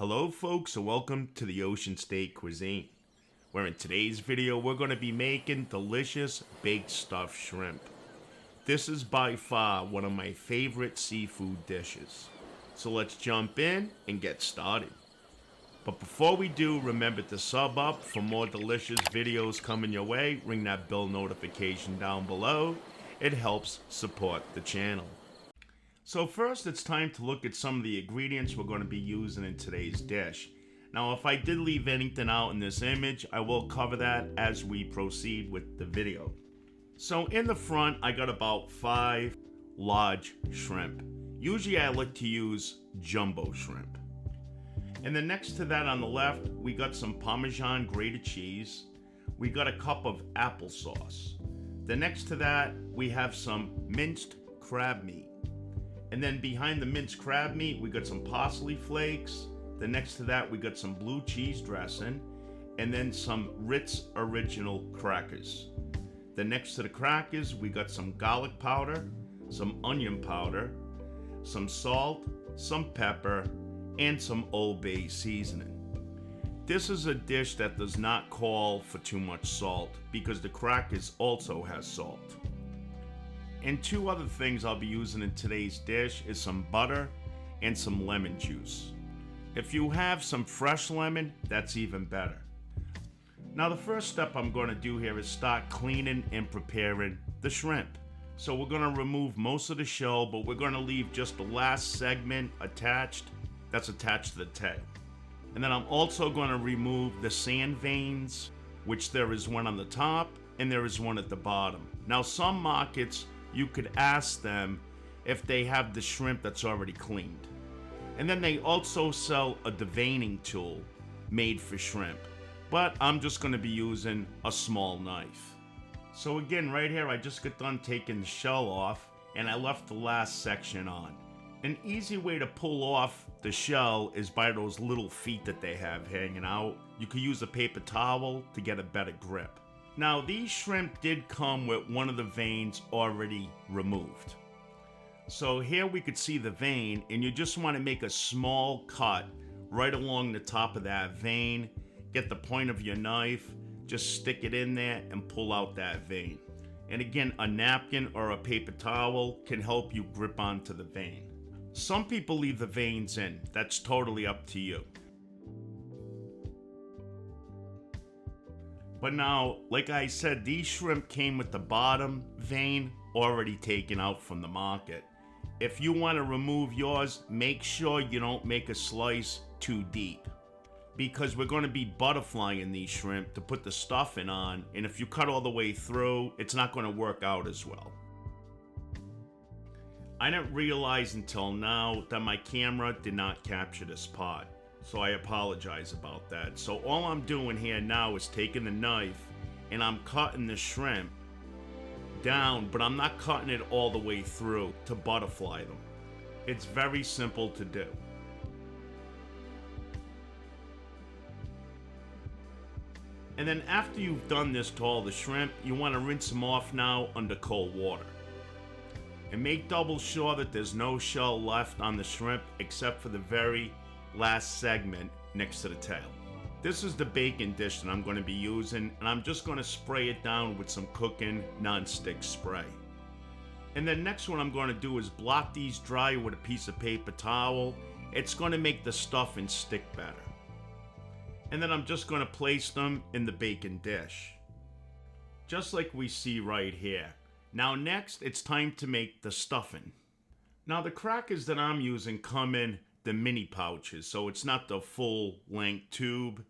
Hello folks and welcome to the OceanState Cuisine, where in today's video we're going to be making delicious baked stuffed shrimp. This is by far one of my favorite seafood dishes. So let's jump in and get started. But before we do, remember to sub up for more delicious videos coming your way. Ring that bell notification down below. It helps support the channel. So first, it's time to look at some of the ingredients we're going to be using in today's dish. Now, if I did leave anything out in this image, I will cover that as we proceed with the video. So in the front, I got about 5 large shrimp. Usually I like to use jumbo shrimp. And then next to that on the left, we got some Parmesan grated cheese. We got a cup of applesauce. Then next to that, we have some minced crab meat. And then behind the minced crab meat, we got some parsley flakes. Then next to that, we got some blue cheese dressing. And then some Ritz Original crackers. Then next to the crackers, we got some garlic powder, some onion powder, some salt, some pepper, and some Old Bay seasoning. This is a dish that does not call for too much salt because the crackers also has salt. And 2 other things I'll be using in today's dish is some butter and some lemon juice. If you have some fresh lemon, that's even better. Now the first step I'm going to do here is start cleaning and preparing the shrimp. So we're going to remove most of the shell, but we're going to leave just the last segment attached that's attached to the tail. And then I'm also going to remove the sand veins, which there is one on the top and there is one at the bottom. Now some markets, you could ask them if they have the shrimp that's already cleaned. And then they also sell a deveining tool made for shrimp. But I'm just going to be using a small knife. So again, right here, I just got done taking the shell off and I left the last section on. An easy way to pull off the shell is by those little feet that they have hanging out. You could use a paper towel to get a better grip. Now, these shrimp did come with one of the veins already removed. So here we could see the vein, and you just want to make a small cut right along the top of that vein. Get the point of your knife, just stick it in there and pull out that vein. And again, a napkin or a paper towel can help you grip onto the vein. Some people leave the veins in. That's totally up to you. But now, like I said, these shrimp came with the bottom vein already taken out from the market. If you want to remove yours, make sure you don't make a slice too deep, because we're going to be butterflying these shrimp to put the stuffing on, and if you cut all the way through, it's not going to work out as well. I didn't realize until now that my camera did not capture this part. So I apologize about that. So all I'm doing here now is taking the knife and I'm cutting the shrimp down, but I'm not cutting it all the way through to butterfly them. It's very simple to do. And then after you've done this to all the shrimp, you want to rinse them off now under cold water. And make double sure that there's no shell left on the shrimp except for the very last segment next to the tail. This is the bacon dish that I'm going to be using, and I'm just going to spray it down with some cooking non-stick spray. And then next what I'm going to do is blot these dry with a piece of paper towel. It's going to make the stuffing stick better. And then I'm just going to place them in the bacon dish, just like we see right here. Now next, it's time to make the stuffing. Now the crackers that I'm using come in the mini pouches, so it's not the full length tube.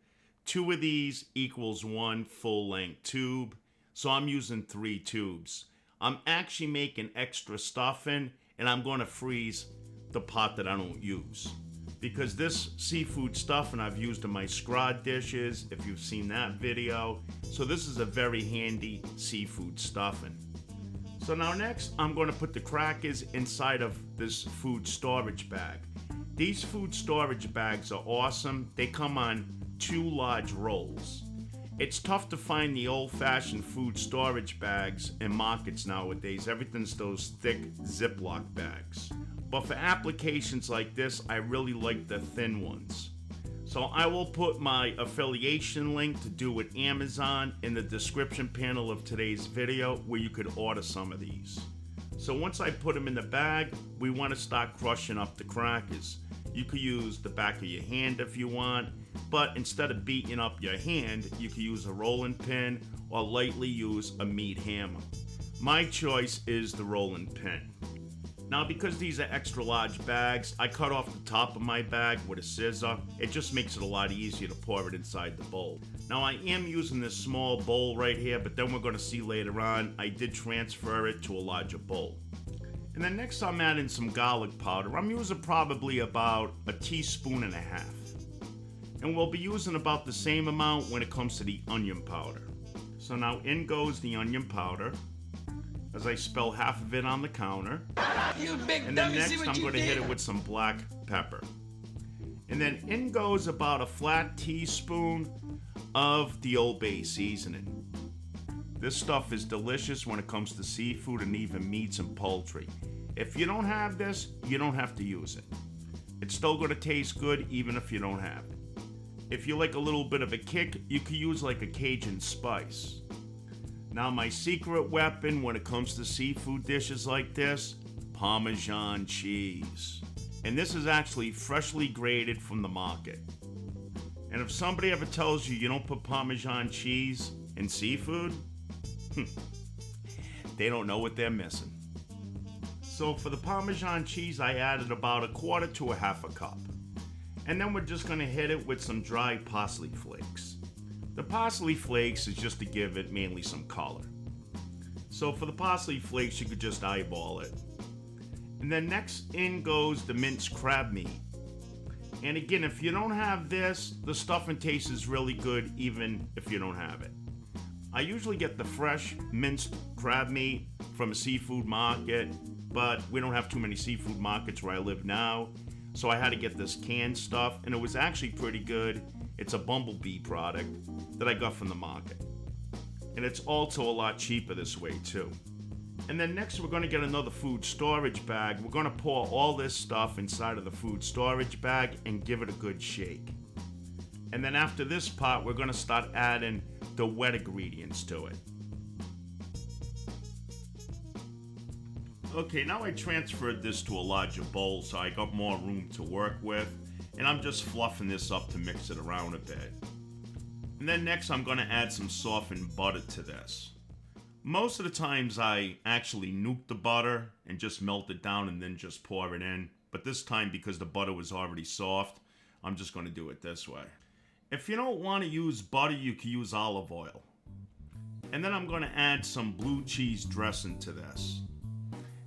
2 of these equals 1 full length tube, so I'm using 3 tubes. I'm actually making extra stuffing, and I'm going to freeze the part that I don't use, because this seafood stuffing I've used in my scrod dishes, if you've seen that video. So this is a very handy seafood stuffing. So now next, I'm going to put the crackers inside of this food storage bag. These food storage bags are awesome. They come on 2 large rolls. It's tough to find the old-fashioned food storage bags in markets nowadays. Everything's those thick Ziploc bags. But for applications like this, I really like the thin ones. So I will put my affiliation link to do with Amazon in the description panel of today's video, where you could order some of these. So once I put them in the bag, we want to start crushing up the crackers. You could use the back of your hand if you want, but instead of beating up your hand, you could use a rolling pin or lightly use a meat hammer. My choice is the rolling pin. Now, because these are extra large bags, I cut off the top of my bag with a scissor. It just makes it a lot easier to pour it inside the bowl. Now, I am using this small bowl right here, but then we're going to see later on, I did transfer it to a larger bowl. And then next I'm adding some garlic powder. I'm using probably about 1.5 teaspoons. And we'll be using about the same amount when it comes to the onion powder. So now in goes the onion powder, as I spill half of it on the counter. You big and then dummy, next see what I'm you going to did? hit it with some black pepper. And then in goes about a flat teaspoon of the Old Bay seasoning. This stuff is delicious when it comes to seafood and even meats and poultry. If you don't have this, you don't have to use it. It's still going to taste good even if you don't have it. If you like a little bit of a kick, you could use like a Cajun spice. Now, my secret weapon when it comes to seafood dishes like this, Parmesan cheese. And this is actually freshly grated from the market. And if somebody ever tells you you don't put Parmesan cheese in seafood, they don't know what they're missing. So for the Parmesan cheese, I added about 1/4 to 1/2 cup. And then we're just gonna hit it with some dry parsley flakes. The parsley flakes is just to give it mainly some color. So for the parsley flakes, you could just eyeball it. And then next in goes the minced crab meat. And again, if you don't have this, the stuffing tastes really good even if you don't have it. I usually get the fresh minced crab meat from a seafood market, but we don't have too many seafood markets where I live now. So I had to get this canned stuff, and it was actually pretty good. It's a Bumblebee product that I got from the market. And it's also a lot cheaper this way too. And then next we're gonna get another food storage bag. We're gonna pour all this stuff inside of the food storage bag and give it a good shake. And then after this part, we're gonna start adding the wet ingredients to it. Okay, now I transferred this to a larger bowl so I got more room to work with, and I'm just fluffing this up to mix it around a bit. And then next I'm gonna add some softened butter to this. Most of the times I actually nuke the butter and just melt it down and then just pour it in, but this time because the butter was already soft, I'm just gonna do it this way. If you don't want to use butter, you can use olive oil. And then I'm gonna add some blue cheese dressing to this.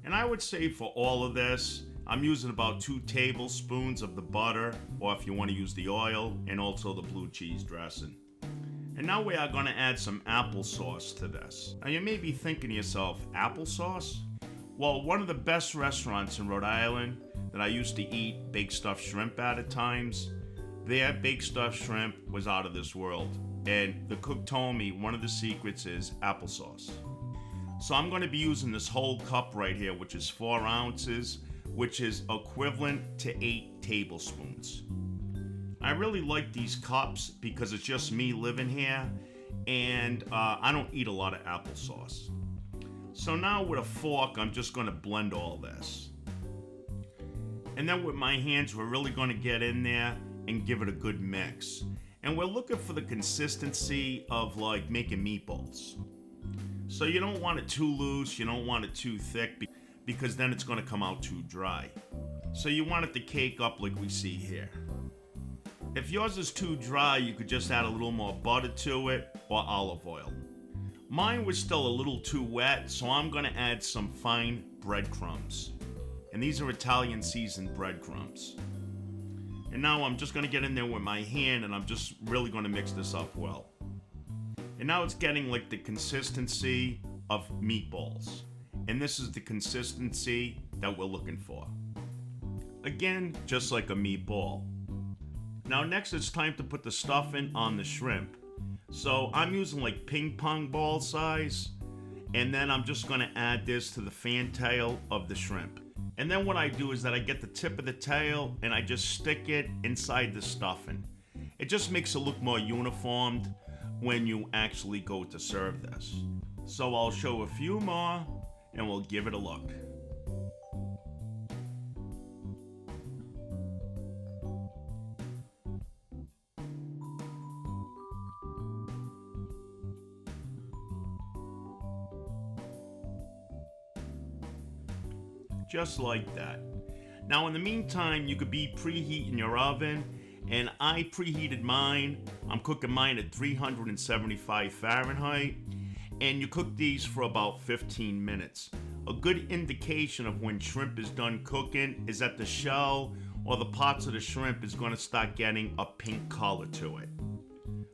And I would say for all of this, I'm using about 2 tablespoons of the butter, or if you want to use the oil, and also the blue cheese dressing. And now we are going to add some applesauce to this. Now you may be thinking to yourself, applesauce? Well, one of the best restaurants in Rhode Island that I used to eat baked stuffed shrimp at times, their baked stuffed shrimp was out of this world. And the cook told me one of the secrets is applesauce. So I'm going to be using this whole cup right here, which is 4 ounces, which is equivalent to 8 tablespoons. I really like these cups because it's just me living here, and I don't eat a lot of applesauce. So now with a fork, I'm just going to blend all this. And then with my hands, we're really going to get in there and give it a good mix. And we're looking for the consistency of like making meatballs. So you don't want it too loose, you don't want it too thick, because then it's going to come out too dry. So you want it to cake up like we see here. If yours is too dry, you could just add a little more butter to it or olive oil. Mine was still a little too wet, so I'm going to add some fine breadcrumbs. And these are Italian seasoned breadcrumbs. And now I'm just going to get in there with my hand, and I'm just really going to mix this up well. And now it's getting like the consistency of meatballs. And this is the consistency that we're looking for. Again, just like a meatball. Now next it's time to put the stuffing on the shrimp. So I'm using like ping pong ball size. And then I'm just gonna add this to the fantail of the shrimp. And then what I do is that I get the tip of the tail and I just stick it inside the stuffing. It just makes it look more uniformed when you actually go to serve this. So I'll show a few more and we'll give it a look. Just like that. Now in the meantime, you could be preheating your oven, and I preheated mine. I'm cooking mine at 375 Fahrenheit, and you cook these for about 15 minutes. A good indication of when shrimp is done cooking is that the shell or the parts of the shrimp is going to start getting a pink color to it.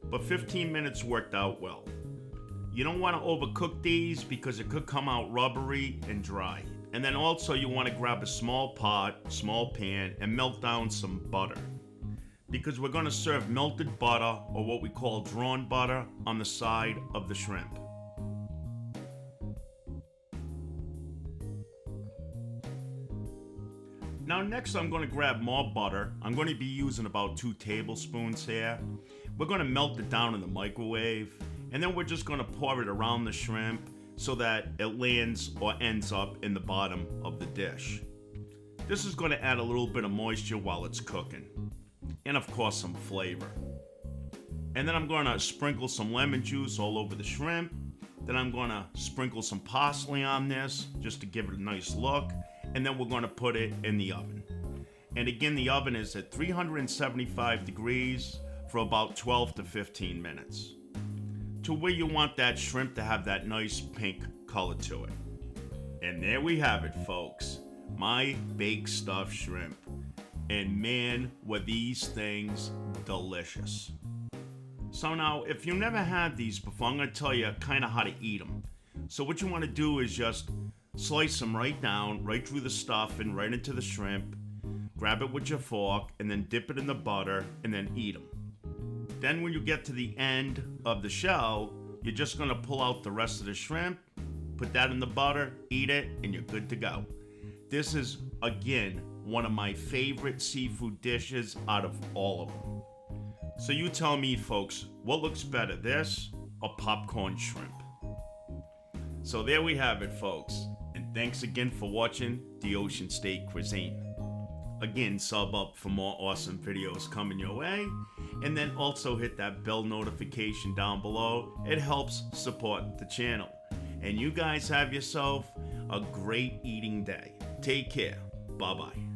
But 15 minutes worked out well. You don't want to overcook these because it could come out rubbery and dry. And then also you want to grab a small pot, small pan, and melt down some butter. Because we're going to serve melted butter, or what we call drawn butter, on the side of the shrimp. Now next I'm going to grab more butter. I'm going to be using about 2 tablespoons here. We're going to melt it down in the microwave, and then we're just going to pour it around the shrimp so that it lands or ends up in the bottom of the dish. This is going to add a little bit of moisture while it's cooking, and of course some flavor. And then I'm going to sprinkle some lemon juice all over the shrimp. Then I'm going to sprinkle some parsley on this just to give it a nice look, and then we're going to put it in the oven. And again, the oven is at 375 degrees for about 12 to 15 minutes. To where you want that shrimp to have that nice pink color to it. And there we have it, folks. My baked stuffed shrimp. And man, were these things delicious. So now, if you've never had these before, I'm going to tell you kind of how to eat them. So what you want to do is just slice them right down, right through the stuff and right into the shrimp. Grab it with your fork and then dip it in the butter and then eat them. Then when you get to the end of the shell, you're just going to pull out the rest of the shrimp, put that in the butter, eat it, and you're good to go. This is, again, one of my favorite seafood dishes out of all of them. So you tell me, folks, what looks better, this or popcorn shrimp? So there we have it, folks. And thanks again for watching the OceanState Cuisine. Again, sub up for more awesome videos coming your way. And then also hit that bell notification down below. It helps support the channel. And you guys have yourself a great eating day. Take care. Bye-bye.